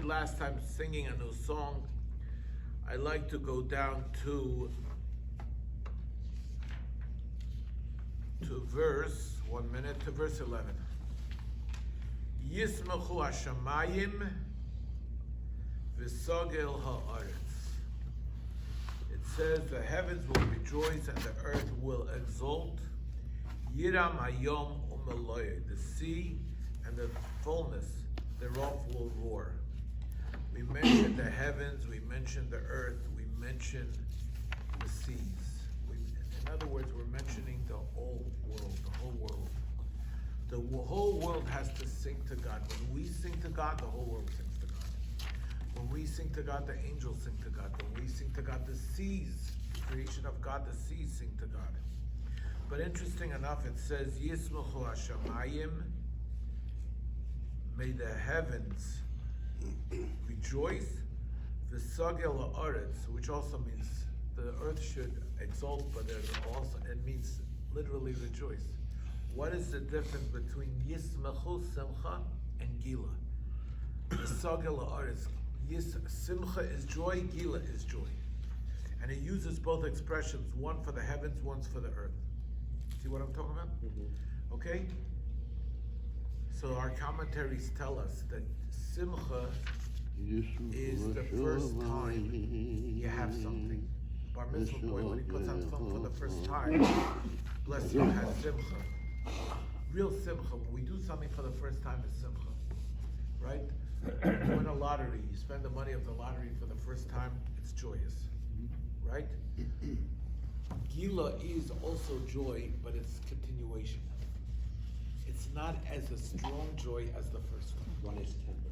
last time singing a new song, I like to go down to verse, 1 minute, to verse 11. Yismachu hashamayim v'sogel ha'aretz. It says the heavens will rejoice and the earth will exult. Yiram hayom u'meloy. The sea and the fullness thereof will roar. We mentioned the heavens, we mentioned the earth, we mentioned the seas. In other words, we're mentioning the whole world, the whole world. The whole world has to sing to God. When we sing to God, the whole world sings to God. When we sing to God, the angels sing to God. When we sing to God, the seas, the creation of God, the seas sing to God. But interesting enough, it says, Yismachu hashamayim, may the heavens rejoice, v'sagel ha'aretz, which also means the earth should exult, but it means literally rejoice. What is the difference between Yismachu Simcha and Gila? V'sagel ha'aretz. Simcha is joy, Gila is joy. And it uses both expressions, one for the heavens, one's for the earth. See what I'm talking about? Mm-hmm. Okay? So our commentaries tell us that Simcha is the first time you have something. Bar mitzvah boy, when he puts on something for the first time, bless you, has Simcha. Real Simcha. When we do something for the first time, it's Simcha. Right? You win a lottery, you spend the money of the lottery for the first time, it's joyous. Right? Gila is also joy, but it's continuation. It's not as a strong joy as the first one. One is temporary.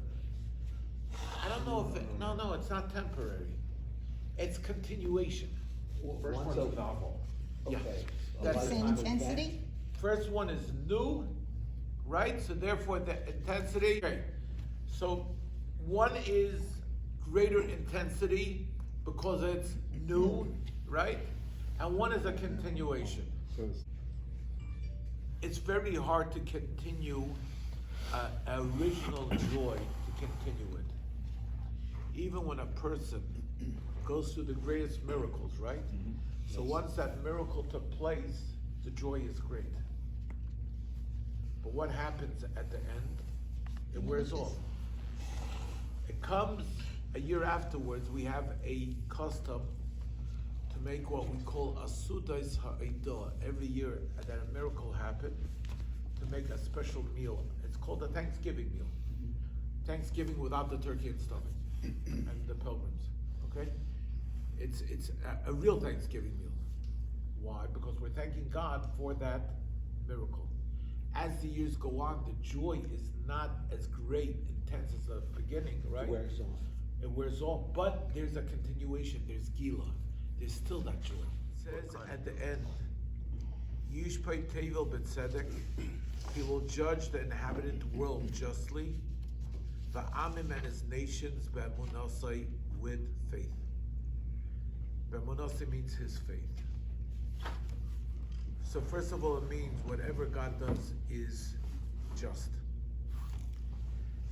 I don't know if no, it's not temporary. It's continuation. Well, first one's so novel. Yeah. Okay. That's The same intensity? First one is new, right? So therefore the intensity. Okay. So one is greater intensity because it's new, right? And one is a continuation. It's very hard to continue original joy, to continue it. Even when a person goes through the greatest miracles, right? Mm-hmm. So once that miracle took place, the joy is great. But what happens at the end? It wears off. It comes a year afterwards, we have a custom to make what we call a Sudas Ha'edah. Every year that a miracle happened, to make a special meal. It's called a Thanksgiving meal. Thanksgiving without the turkey and stuffing and the pilgrims. Okay? It's a real Thanksgiving meal. Why? Because we're thanking God for that miracle. As the years go on, the joy is not as great, intense as the beginning, right? It wears off. It wears off, but there's a continuation. There's Gila. There's still that joy. It says at the end, Yishpay Tevel B'Tzedek, he will judge the inhabited world justly, V'amim and his nations B'emunasai with faith. B'emunasai means his faith. So first of all, it means whatever God does is just.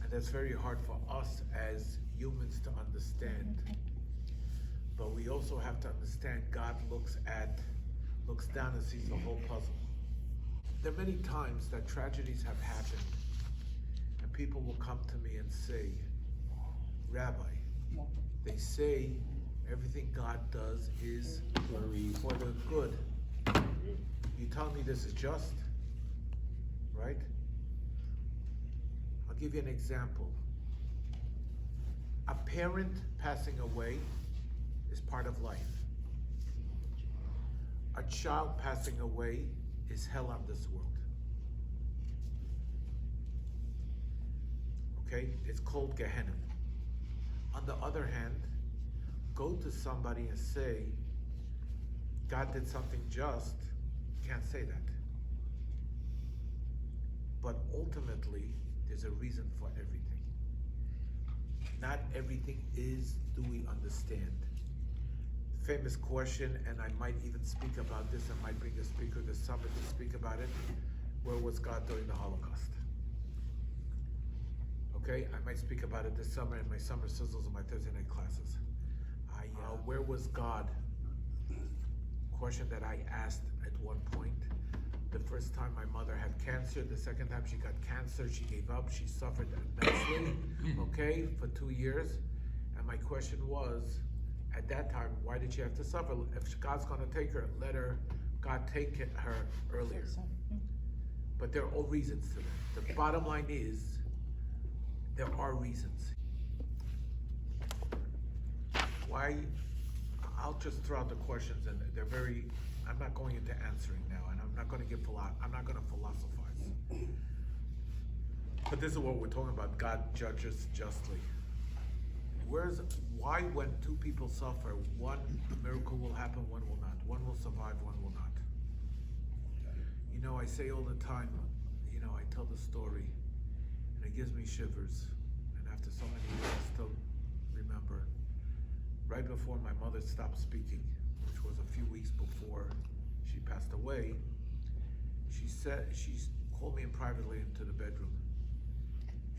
And that's very hard for us as humans to understand. But we also have to understand God looks down and sees the whole puzzle. There are many times that tragedies have happened and people will come to me and say, Rabbi, they say everything God does is for the good. You tell me this is just, right? I'll give you an example. A parent passing away is part of life. A child passing away is hell on this world. Okay? It's called Gehenna. On the other hand, go to somebody and say, God did something just, you can't say that. But ultimately, there's a reason for everything. Not everything is, do we understand? Famous question, and I might even speak about this, I might bring a speaker this summer to speak about it. Where was God during the Holocaust? Okay, I might speak about it this summer in my summer sizzles and my Thursday night classes. Where was God? Question that I asked at one point. The first time my mother had cancer, the second time she got cancer, she gave up, she suffered immensely, okay, for 2 years. And my question was, at that time, why did she have to suffer? If God's gonna take her, let God take her earlier. But there are all reasons to that. The bottom line is, there are reasons. Why? I'll just throw out the questions, and they're very. I'm not going into answering now, and I'm not going to I'm not going to philosophize. But this is what we're talking about. God judges justly. Why when two people suffer, one miracle will happen, one will not. One will survive, one will not. You know, I say all the time. You know, I tell the story, and it gives me shivers. And after so many years, I still remember. Right before my mother stopped speaking, which was a few weeks before she passed away, she called me in privately into the bedroom.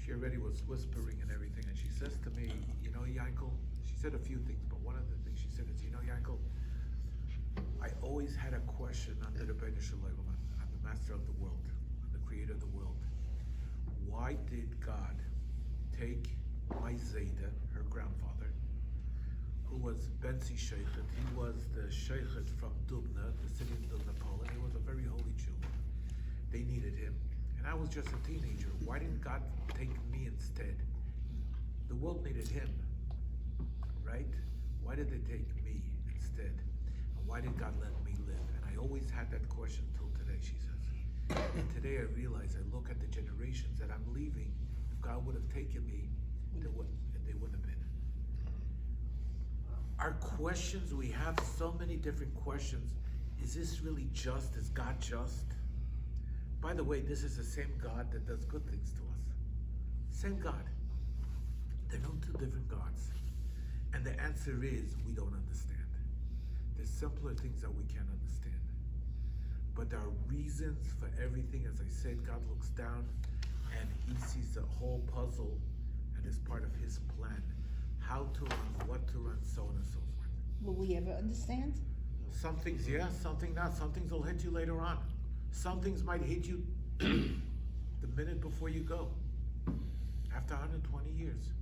She already was whispering and everything, and she says to me, you know, Yaacov, she said a few things, but one of the things she said is, you know, Yaacov, I always had a question under the Ben Shalom, on the master of the world, on the creator of the world. Why did God take my Zayda, her grandfather, who was Benzi Sheikhet? He was the Sheikhet from Dubna, the city of Dubna, Poland. He was a very holy Jew. They needed him. And I was just a teenager. Why didn't God take me instead? The world needed him, right? Why did they take me instead? And why did God let me live? And I always had that question till today, she says. And today I realize, I look at the generations that I'm leaving. If God would have taken me, they wouldn't have been. Our questions, we have so many different questions. Is this really just? Is God just? By the way, this is the same God that does good things to us. Same God. They're not two different gods. And the answer is, we don't understand. There's simpler things that we can't understand. But there are reasons for everything. As I said, God looks down and he sees the whole puzzle and is part of his plan. How to run, what to run, so on and so forth. Will we ever understand? Some things yes, some things not. Some things will hit you later on. Some things might hit you the minute before you go. After 120 years.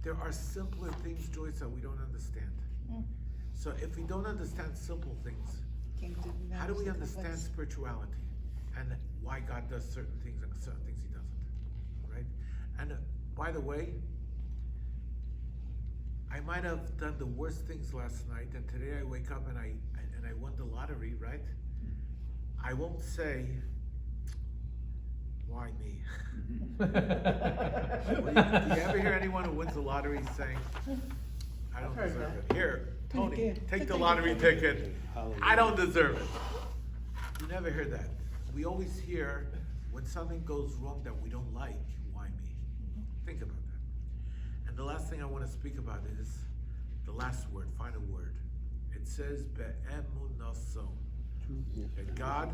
There are simpler things, Joyce, that we don't understand. So if we don't understand simple things, how do we understand spirituality? And why God does certain things and certain things he doesn't, right? And by the way, I might have done the worst things last night, and today I wake up and I won the lottery, right? I won't say, why me? Do you ever hear anyone who wins the lottery saying, I don't deserve it? Here, Tony, take the lottery ticket. I don't deserve it. You never hear that. We always hear when something goes wrong that we don't like, why me? Think about that. And the last thing I want to speak about is the last word, final word. It says, Be'emunaso. That God,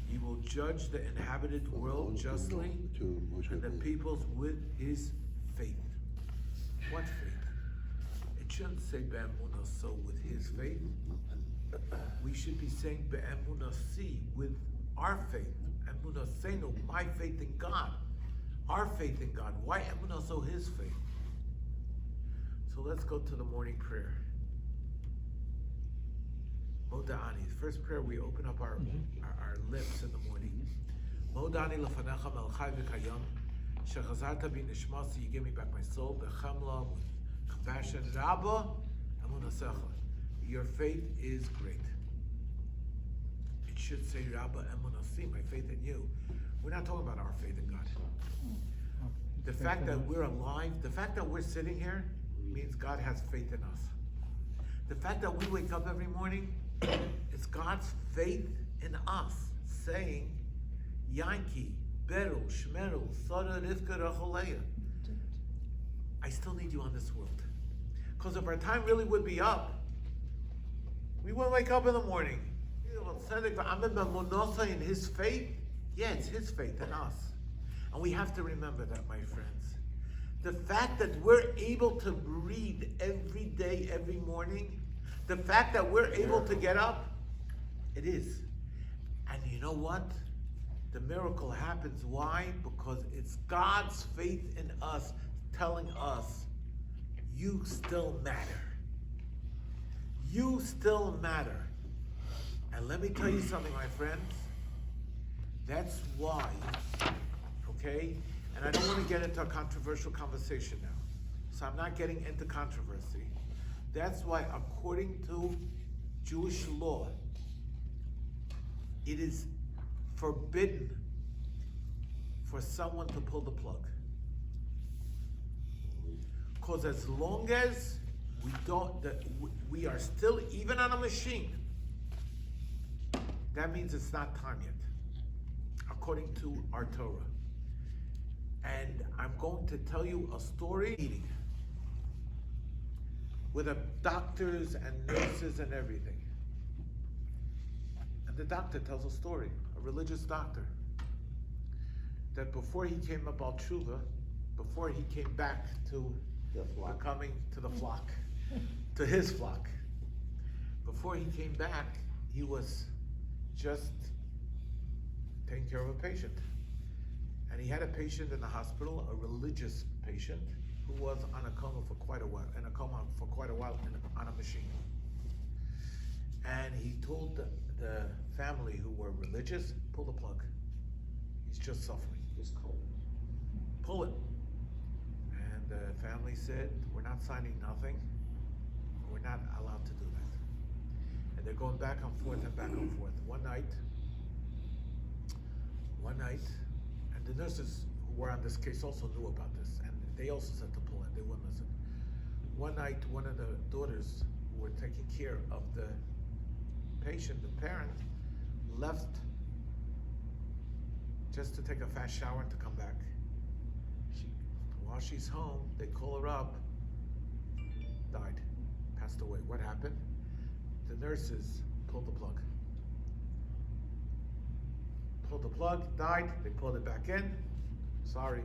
he will judge the inhabited world justly and the peoples with his faith. What faith? It shouldn't say Be'emunaso with his faith. We should be saying Be'emunasi with our faith. Emunasenu, my faith in God. Our faith in God. Why Emunaso, his faith? So let's go to the morning prayer. Moda'ani. First prayer, we open up our lips in the morning. Moda'ani lefanecha melchai v'kayom shechazarta bi nishmasi. You give me back my soul. Bechemla, with compassion. Rabba emunasecha. Your faith is great. It should say Rabba emunasi, my faith in you. We're not talking about our faith in God. The fact that we're alive, the fact that we're sitting here means God has faith in us. The fact that we wake up every morning, it's God's faith in us, saying, Yanki, Beru, Shmeru, Sara, Rivka, Racholeya. I still need you on this world. Because if our time really would be up, we wouldn't wake up in the morning. I'm in the monosa in his faith. Yeah, it's his faith in us. And we have to remember that, my friends. The fact that we're able to breathe every day, every morning, the fact that we're able to get up, it is. And you know what? The miracle happens. Why? Because it's God's faith in us telling us, you still matter. You still matter. And let me tell you something, my friends. That's why, okay? And I don't want to get into a controversial conversation now. So I'm not getting into controversy. That's why, according to Jewish law, it is forbidden for someone to pull the plug. Because as long as we are still, even on a machine, that means it's not time yet, according to our Torah. And I'm going to tell you a story meeting with doctors and nurses and everything. And the doctor tells a story, a religious doctor, that before he came about tshuva, before he came back to coming to the flock, to his flock, before he came back, he was just taking care of a patient. And he had a patient in the hospital, a religious patient, who was on a coma for quite a while, on a machine. And he told the family who were religious, pull the plug. He's just suffering. It's cold. Pull it. And the family said, we're not signing nothing. We're not allowed to do that. And they're going back and forth and back and forth. One night, and the nurses who were on this case also knew about this, and they also said to pull it. They wouldn't listen. One night, one of the daughters who were taking care of the patient, the parent, left just to take a fast shower and to come back. While she's home, they call her up, died, passed away. What happened? The nurses pulled the plug. Pulled the plug, died, they pulled it back in. Sorry.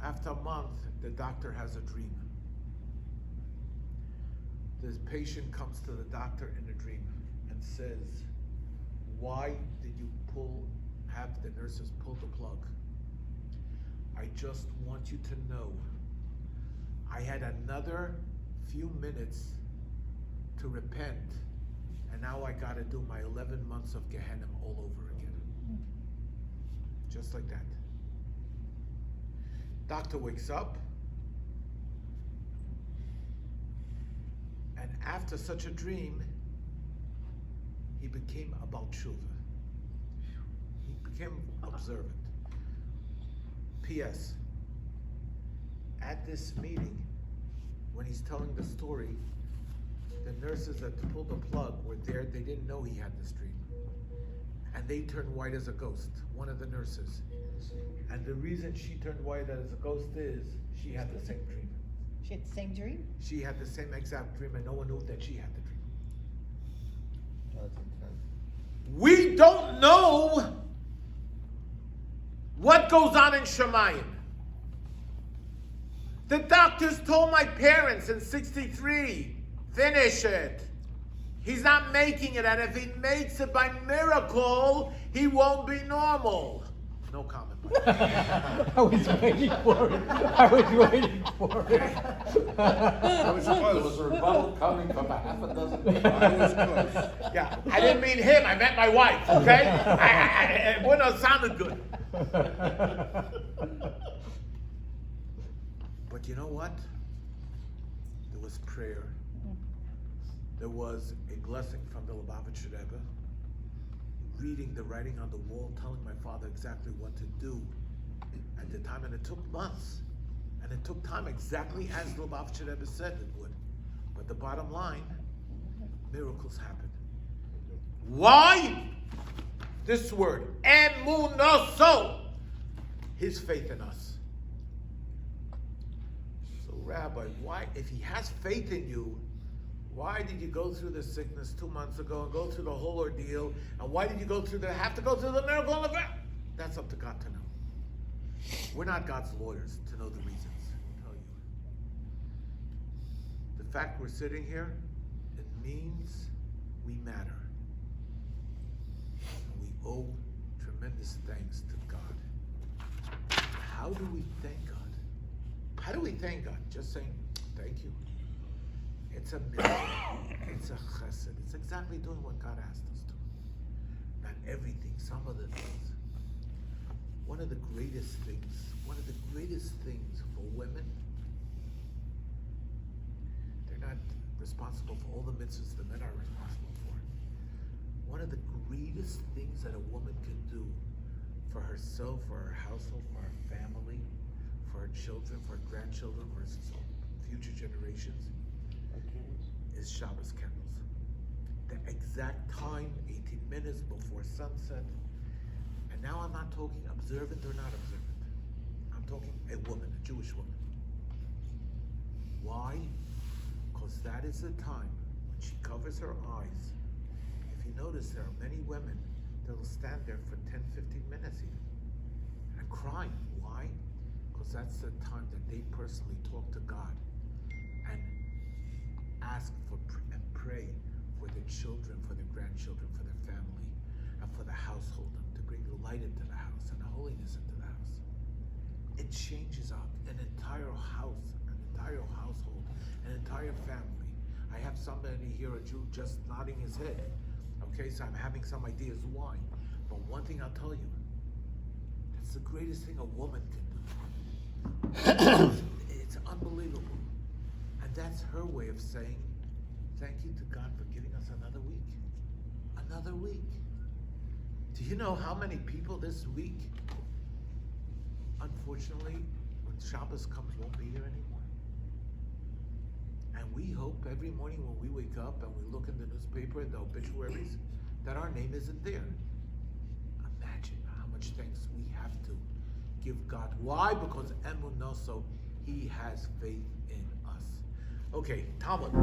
After a month, the doctor has a dream. This patient comes to the doctor in a dream and says, why did you have the nurses pull the plug? I just want you to know, I had another few minutes to repent, and now I gotta do my 11 months of Gehenna all over again. Just like that. Doctor wakes up, and after such a dream, he became about tshuva. He became observant. P.S. At this meeting, when he's telling the story, the nurses that pulled the plug were there. They didn't know he had this dream. And they turned white as a ghost, one of the nurses. And the reason she turned white as a ghost is she had the same dream. She had the same dream? She had the same exact dream, and no one knew that she had the dream. That's intense. We don't know what goes on in Shemayim. The doctors told my parents in 63, finish it. He's not making it, and if he makes it by miracle, he won't be normal. No comment. I was waiting for it. I was waiting for it. I was close. There was a rebuttal coming from a half a dozen people. I was close. Yeah, I didn't mean him. I meant my wife. Okay, it wouldn't have sounded good. But you know what? There was prayer. There was a blessing from the Lubavitcher Rebbe, reading the writing on the wall, telling my father exactly what to do at the time, and it took months, and it took time exactly as the Lubavitcher Rebbe said it would. But the bottom line, miracles happen. Why? This word, emunoso, his faith in us. So, Rabbi, why, if he has faith in you, Why did you go through the sickness 2 months ago and go through the whole ordeal? And why did you have to go through the miracle on the back? That's up to God to know. We're not God's lawyers to know the reasons. I'll tell you. The fact we're sitting here, it means we matter. And we owe tremendous thanks to God. How do we thank God? How do we thank God? Just saying, thank you. It's a miracle. It's a chesed. It's exactly doing what God asked us to. Not everything, some of the things. One of the greatest things for women, they're not responsible for all the mitzvahs the men are responsible for. One of the greatest things that a woman can do for herself, for her household, for her family, for her children, for her grandchildren, for her future generations, is Shabbos candles. The exact time, 18 minutes before sunset. And now I'm not talking observant or not observant. I'm talking a woman, a Jewish woman. Why? Because that is the time when she covers her eyes. If you notice, there are many women that will stand there for 10, 15 minutes even, and crying. Why? Because that's the time that they personally talk to God and ask for and pray for their children, for their grandchildren, for their family, and for the household, and to bring the light into the house and the holiness into the house. It changes up an entire house, an entire household, an entire family. I have somebody here, a Jew, just nodding his head. Okay, so I'm having some ideas why. But one thing I'll tell you, that's the greatest thing a woman can do. It's unbelievable. And that's her way of saying, thank you to God for giving us another week. Another week. Do you know how many people this week, unfortunately, when Shabbos comes, won't be here anymore? And we hope every morning when we wake up and we look in the newspaper and the obituaries that our name isn't there. Imagine how much thanks we have to give God. Why? Because emunoso, He has faith in us. Okay, Talmud.